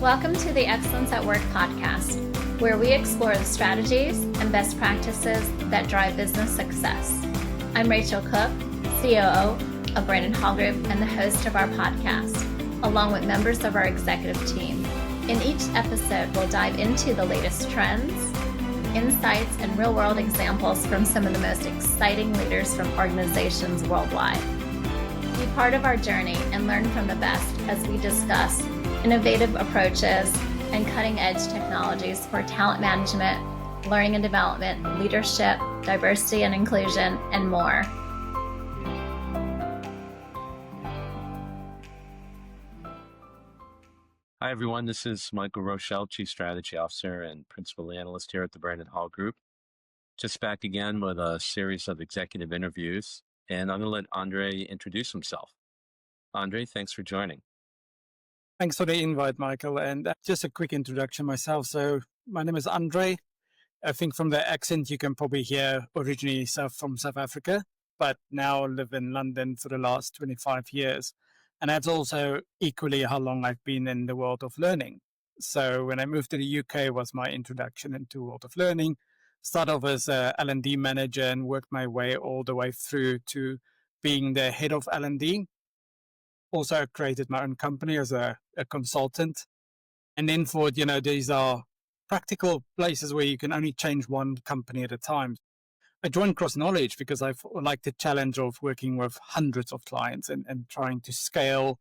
Welcome to the Excellence at Work podcast, where we explore the strategies and best practices that drive business success. I'm Rachel Cook, COO of Brandon Hall Group and the host of our podcast, along with members of our executive team. In each episode, we'll dive into the latest trends, insights, and real-world examples from some of the most exciting leaders from organizations worldwide. Be part of our journey and learn from the best as we discuss innovative approaches and cutting-edge technologies for talent management, learning and development, leadership, diversity and inclusion, and more. Hi, everyone. This is Michael Rochelle, Chief Strategy Officer and Principal Analyst here at the Brandon Hall Group. Just back again with a series of executive interviews, and I'm going to let Andre introduce himself. Andre, thanks for joining. Thanks for the invite, Michael. And just a quick introduction myself. So my name is Andre. I think from the accent, you can probably hear originally from South Africa, but now live in London for the last 25 years. And that's also equally how long I've been in the world of learning. So when I moved to the UK was my introduction into world of learning. Started off as a L&D manager and worked my way all the way through to being the head of L&D. Also created my own company as a consultant. And then these are practical places where you can only change one company at a time. I joined Cross Knowledge because I like the challenge of working with hundreds of clients and trying to scale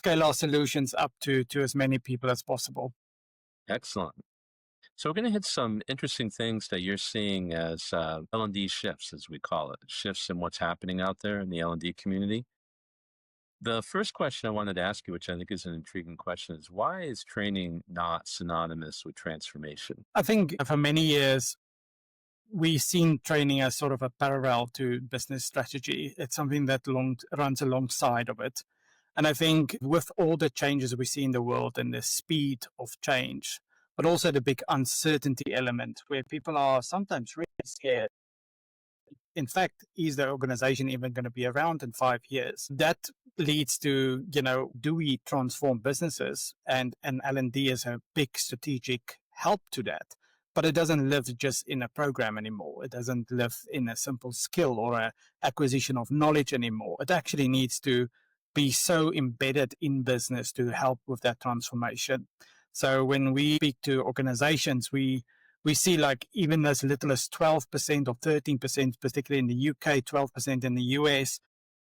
our solutions up to as many people as possible. Excellent. So we're going to hit some interesting things that you're seeing as L&D shifts, as we call it, shifts in what's happening out there in the L&D community. The first question I wanted to ask you, which I think is an intriguing question, is why is training not synonymous with transformation? I think for many years, we've seen training as sort of a parallel to business strategy. It's something that runs alongside of it. And I think with all the changes we see in the world and the speed of change, but also the big uncertainty element where people are sometimes really scared. In fact, is the organization even going to be around in 5 years? That leads to, do we transform businesses? And L&D is a big strategic help to that. But it doesn't live just in a program anymore. It doesn't live in a simple skill or an acquisition of knowledge anymore. It actually needs to be so embedded in business to help with that transformation. So when we speak to organizations, we see like even as little as 12% or 13%, particularly in the UK, 12% in the US,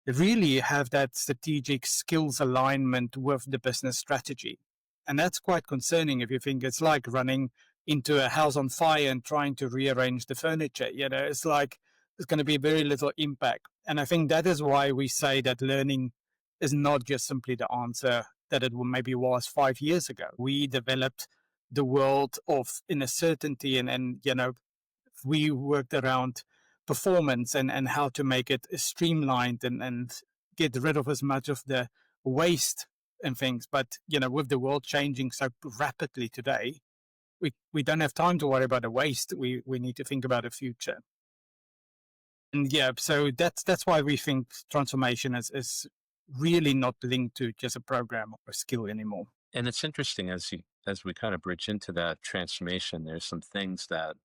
really have that strategic skills alignment with the business strategy. And that's quite concerning if you think it's like running into a house on fire and trying to rearrange the furniture. It's like there's going to be very little impact. And I think that is why we say that learning is not just simply the answer that it maybe was 5 years ago. We developed the world of uncertainty and we worked around performance and how to make it streamlined and get rid of as much of the waste and things. But, with the world changing so rapidly today, we don't have time to worry about the waste. We need to think about the future. And so that's why we think transformation is really not linked to just a program or a skill anymore. And it's interesting as we kind of bridge into that transformation, there's some things that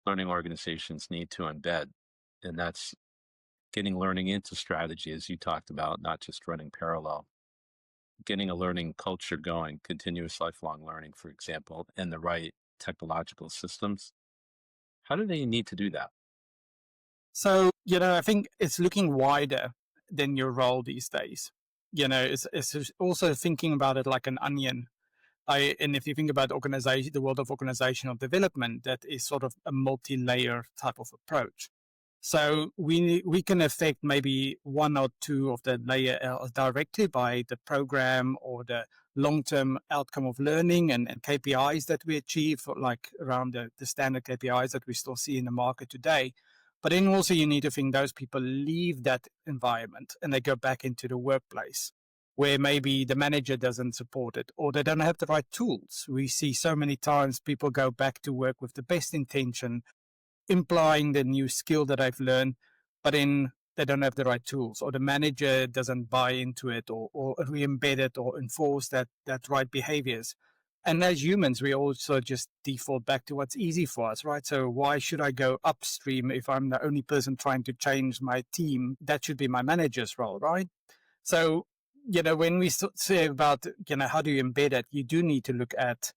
learning organizations need to embed. And that's getting learning into strategy, as you talked about, not just running parallel. Getting a learning culture going, continuous lifelong learning, for example, and the right technological systems. How do they need to do that? So, I think it's looking wider than your role these days. It's also thinking about it like an onion. And if you think about the world of organizational development, that is sort of a multi-layer type of approach. So we can affect maybe one or two of the layer directly by the program or the long-term outcome of learning and KPIs that we achieve, like around the standard KPIs that we still see in the market today. But then also you need to think those people leave that environment and they go back into the workplace where maybe the manager doesn't support it or they don't have the right tools. We see so many times people go back to work with the best intention, implying the new skill that I've learned, but then they don't have the right tools or the manager doesn't buy into it or re-embed it or enforce that right behaviors. And as humans, we also just default back to what's easy for us, right? So why should I go upstream if I'm the only person trying to change my team? That should be my manager's role, right? So, when we say about, how do you embed it, you do need to look at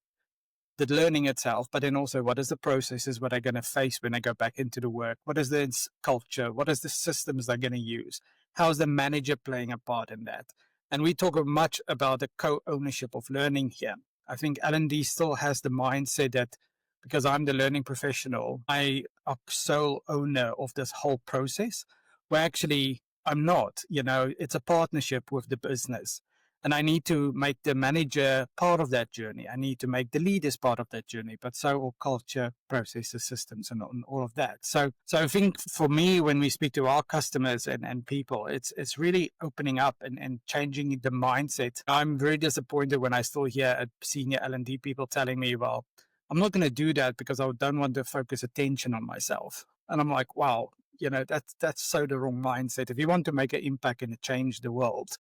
the learning itself, but then also what is the processes what they're going to face when they go back into the work? What is the culture? What is the systems they're going to use? How is the manager playing a part in that? And we talk much about the co-ownership of learning here. I think L&D still has the mindset that because I'm the learning professional, I am sole owner of this whole process, where actually I'm not. It's a partnership with the business. And I need to make the manager part of that journey. I need to make the leaders part of that journey, but so all culture, processes, systems, and all of that. So I think for me, when we speak to our customers and people, it's really opening up and changing the mindset. I'm very disappointed when I still hear at senior L&D people telling me, well, I'm not going to do that because I don't want to focus attention on myself. And I'm like, wow, that's so the wrong mindset. If you want to make an impact and change the world,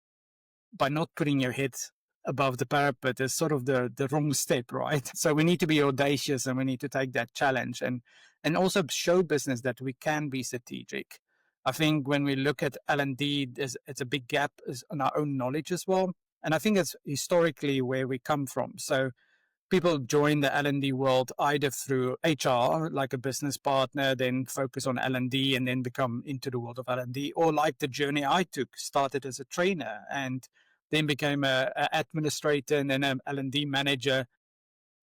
by not putting your head above the parapet is sort of the wrong step, right? So we need to be audacious and we need to take that challenge and also show business that we can be strategic. I think when we look at L&D, it's a big gap in our own knowledge as well. And I think it's historically where we come from. So people join the L&D world either through HR, like a business partner, then focus on L&D and then become into the world of L&D, or like the journey I took, started as a trainer and then became a administrator and then an L&D manager.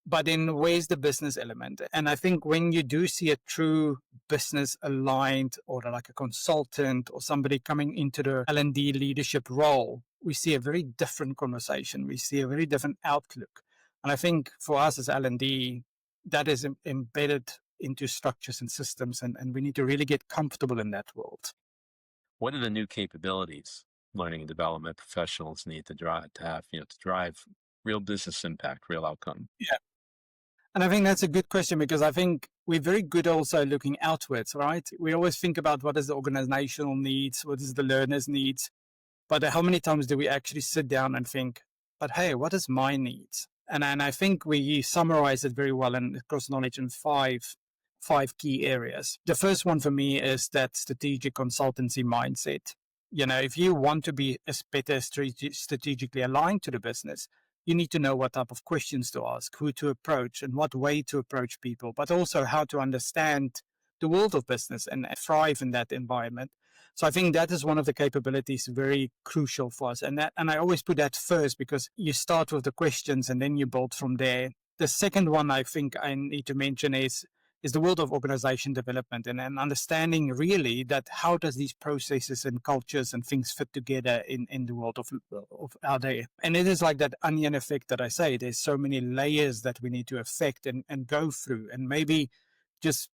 But then where's the business element? And I think when you do see a true business aligned or like a consultant or somebody coming into the L&D leadership role, we see a very different conversation. We see a very different outlook. And I think for us as L&D, that is embedded into structures and systems, and we need to really get comfortable in that world. What are the new capabilities learning and development professionals need to drive real business impact, real outcome? Yeah. And I think that's a good question because I think we're very good also looking outwards, right? We always think about what is the organizational needs, what is the learner's needs, but how many times do we actually sit down and think, but hey, what is my needs? And I think we summarize it very well in cross knowledge in five key areas. The first one for me is that strategic consultancy mindset. If you want to be better strategically aligned to the business, you need to know what type of questions to ask, who to approach, and what way to approach people, but also how to understand the world of business and thrive in that environment. So I think that is one of the capabilities very crucial for us. And I always put that first because you start with the questions and then you build from there. The second one I think I need to mention is the world of organization development and understanding really that how does these processes and cultures and things fit together in the world of our day. And it is like that onion effect that I say, there's so many layers that we need to affect and go through, and maybe just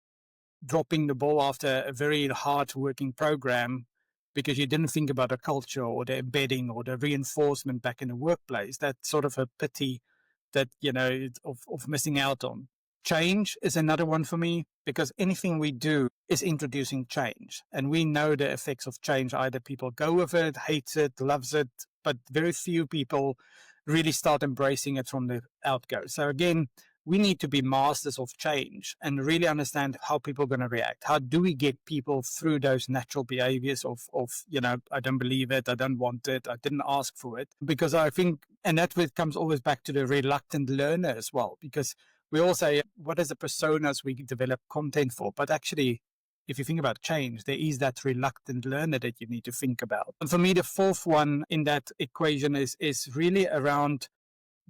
dropping the ball after a very hard working program because you didn't think about the culture or the embedding or the reinforcement back in the workplace. That's sort of a pity that, of missing out on. Change is another one for me because anything we do is introducing change. And we know the effects of change. Either people go with it, hates it, loves it, but very few people really start embracing it from the outgo. So again, we need to be masters of change and really understand how people are going to react. How do we get people through those natural behaviors of I don't believe it, I don't want it, I didn't ask for it? Because I think, and that comes always back to the reluctant learner as well, because we all say, what is the personas we develop content for? But actually, if you think about change, there is that reluctant learner that you need to think about. And for me, the fourth one in that equation is really around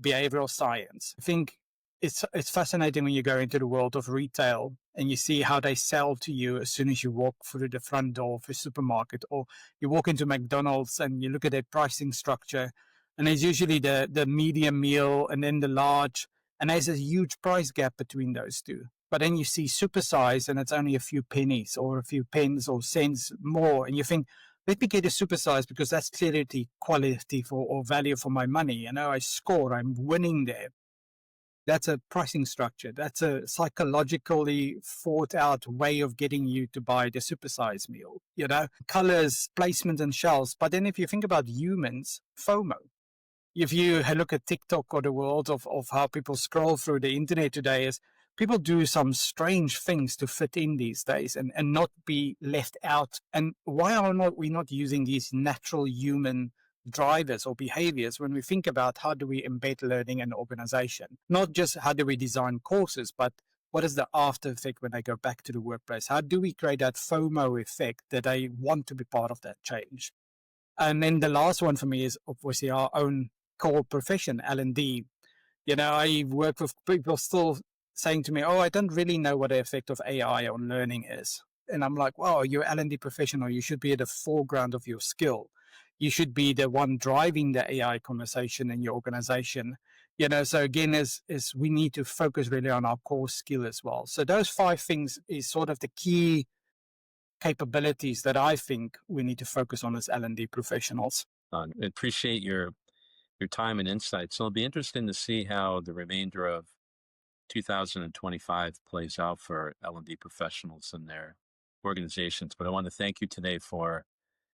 behavioral science. I think it's fascinating when you go into the world of retail and you see how they sell to you as soon as you walk through the front door of a supermarket, or you walk into McDonald's and you look at their pricing structure, and there's usually the medium meal and then the large, and there's a huge price gap between those two. But then you see supersize and it's only a few pennies or a few pence or cents more, and you think, let me get a supersize because that's clearly quality or value for my money. I score, I'm winning there. That's a pricing structure. That's a psychologically thought out way of getting you to buy the supersize meal. Colors, placement and shelves. But then if you think about humans, FOMO. if you look at TikTok or the world of how people scroll through the internet today, is people do some strange things to fit in these days and not be left out. And why are we not using these natural human drivers or behaviors when we think about how do we embed learning in an organization? Not just how do we design courses, but what is the after effect when they go back to the workplace? How do we create that FOMO effect that they want to be part of that change? And then the last one for me is obviously our own core profession, L&D. I work with people still saying to me, oh, I don't really know what the effect of AI on learning is. And I'm like, well, you're an L&D professional. You should be at the foreground of your skill. You should be the one driving the AI conversation in your organization. So again, is we need to focus really on our core skill as well. So those 5 things is sort of the key capabilities that I think we need to focus on as L&D professionals. I appreciate your time and insight. So it'll be interesting to see how the remainder of 2025 plays out for L&D professionals and their organizations. But I want to thank you today for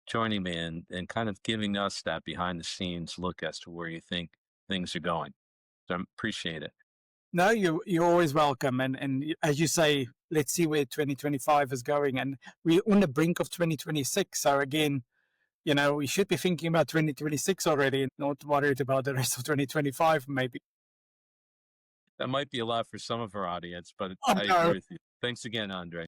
joining me and kind of giving us that behind the scenes look as to where you think things are going. So I appreciate it. No, you're always welcome. And as you say, let's see where 2025 is going. And we're on the brink of 2026. So again, we should be thinking about 2026 already and not worried about the rest of 2025, maybe. That might be a lot for some of our audience, but Oh, I no. agree with you. Thanks again, Andre.